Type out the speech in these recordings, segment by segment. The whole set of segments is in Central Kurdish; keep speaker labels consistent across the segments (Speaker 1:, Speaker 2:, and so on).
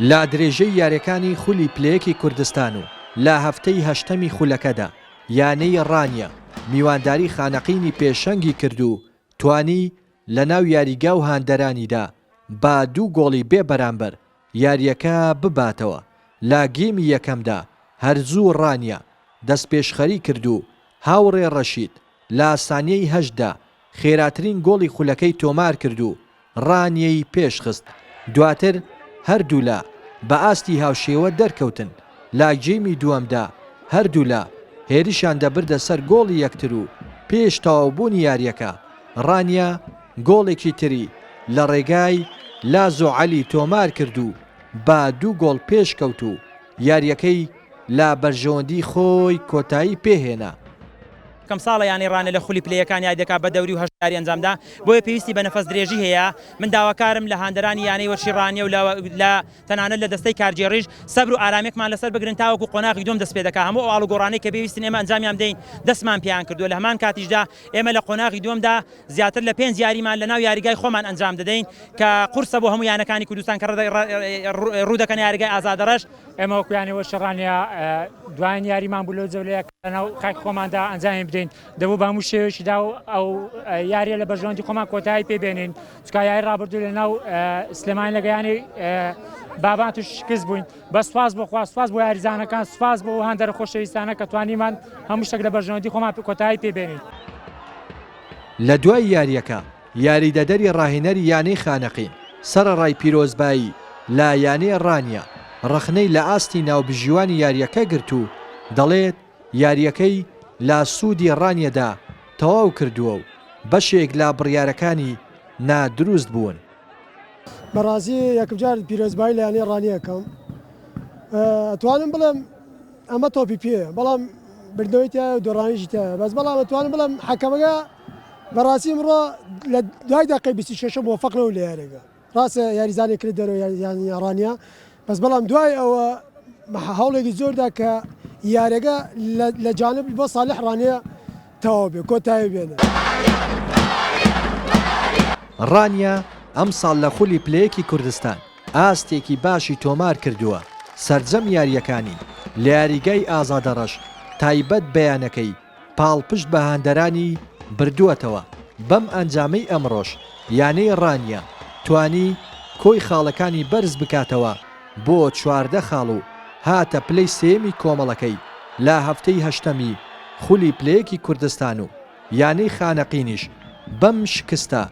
Speaker 1: لا درێژەی یاریەکانی خولی پلەیەکی کوردستان و لا هەفتەی هەشتەمی خولەکەدا یانەی ڕانیە میوانداری خانەقینی پێشەنگی کرد و توانی لە ناو یاریگا و هاندەرانیدا با 2 گۆڵی بێ بەرامبەر یاریەکە بباتەوە. لا گێمی یەکەمدا هەرزوو ڕانیە دەست پێشخەری کرد و هاوڕێ ڕەشید لا سانیەی هەشتدا خێراترین گۆڵی خولەکەی تۆمار کرد و ڕانیەی پێشخست. دواتر هەردوو لا بە ئاستی هاوشێوە دەرکەوتن. لا گێمی دووەمدا هەردوو لا هێرشیان دەبردە سەر گۆڵی یەکتر و پێش تەواوبوونی یاریەکە ڕانیە گۆڵێکی تری لە ڕێگای لاز و عەلی تۆمار کرد و با 2 گۆڵ پێشکەوت و یاریەکەی لا بەرژەوەندی خۆی کۆتایی پێهێنا.
Speaker 2: کەم ساڵە یانی ڕانە لە خولی پلەیەکان یادەکا بە دەوری و هەژاری ئەنجامدا بۆیە پێویستی بە نەفەس درێژی هەیە. من داواکارم لە هاندەرانی یانەی وەرشی ڕانیە و لە تەنانەت لە دەستەی کارجێڕیش سەبر و ئارامێکمان لەسەر بگرن تاوەکو قۆناغی دوم دەست پێ دەکا. هەموو ئاڵوگۆڕانەی کە پێویستن ئێمە ئەنجامیان بدەین دەستمان پێیان کردووە. لە هەمان کاتیشدا ئێمە لە قۆناغی دووەمدا زیاتر لە 5 یاریمان لە ناو یاریگای خۆمان ئەنجام دەدەین کە قورسە بۆ هەموو یانەکانی کوردستان کە ڕوودەکەن یاریگای ئازادەڕەش.
Speaker 3: ئێمە وەکو یانی وەرشی ڕانیە دوایین یاریمان بوو لەو جەولەیە کە لەناو خاکی خۆماندا ئەنجامی بدەین دەبوو بە هەموو شێوەیەکیدا و ئەو یاریە لە بەرژەوەندی خۆمان کۆتایی پێبێنین. چکە یاری ڕابردوو لە ناو سلێمانی لەگەیانی بابان توش شکست بووین. بە سوپاس بۆ سوپاس بۆ یاریزانەکان سوپاس بۆ هەندێک خۆشەویستانە کە توانیمان هەموو شتێک لە بەرژەوەندی خۆمان کۆتایی پێبێنین.
Speaker 1: لە دوای یاریەکە یاریدەدەری ڕاهێنەری یانەی خانەقین سەرەڕای پیرۆزبایی لا یانەی ڕانیە ڕخنەی لە ئاستی ناوبژیوانی یاریەکە گرت و دەڵێت یاریەکەی لا سوودی ڕانیەدا تەواو کردووە و بەشێک لا بڕیارەکانی نادروست بوون.
Speaker 4: بەڕاستی یەکەم جار پیرۆزبایی لە یانەی ڕانیەکەم ئەتوانم بڵێم ئەمە تۆپی پێ بەڵام بردنەوەی تایە و دۆڕانیشی تایە بەس بەڵام ئەتوانم بڵێم حەکەمەکە بەڕاستی ئەمڕۆ لە دوای دەقەی 26 موفەق نەبوو لە یاریەکە. ڕاستە یاریزانی کرد دەرەوە یانی ڕانیە بەس بەڵام دوای ئەوە هەوڵێکی زۆردا کە یاریەکە لە جانب بۆ ساڵح ڕانیە تەواو بێ کۆتایی بێنێ.
Speaker 1: ڕانیە ئەم ساڵ لە خولی پلەیەکی کوردستان ئاستێکی باشی تۆمار کردووە. سەرجەم یاریەکانی لە یاریگای ئازادەڕەش تایبەت بەیانەکەی پاڵپشت بە هاندەرانی بردووەتەوە. بەم ئەنجامەی ئەمڕۆژ یانەی ڕانیە توانی کۆی خاڵەکانی بەرز بکاتەوە بۆ 14 خاڵ و هاتە پلەی سێمی کۆمەڵەکەی لا هەفتەی هەشتەمی خولی پلەیەکی کوردستان و یانەی خانەقینیش بەم شکستە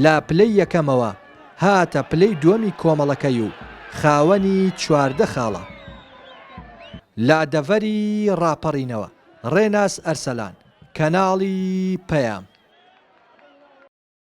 Speaker 1: لا پلەی یەکەمەوە هاتە پلەی دووەمی کۆمەڵەکەی و خاوەنی 14 خاڵە. لا دەڤەری ڕاپەڕینەوە ڕێناس ئەرسەلان کەناڵی پەیام.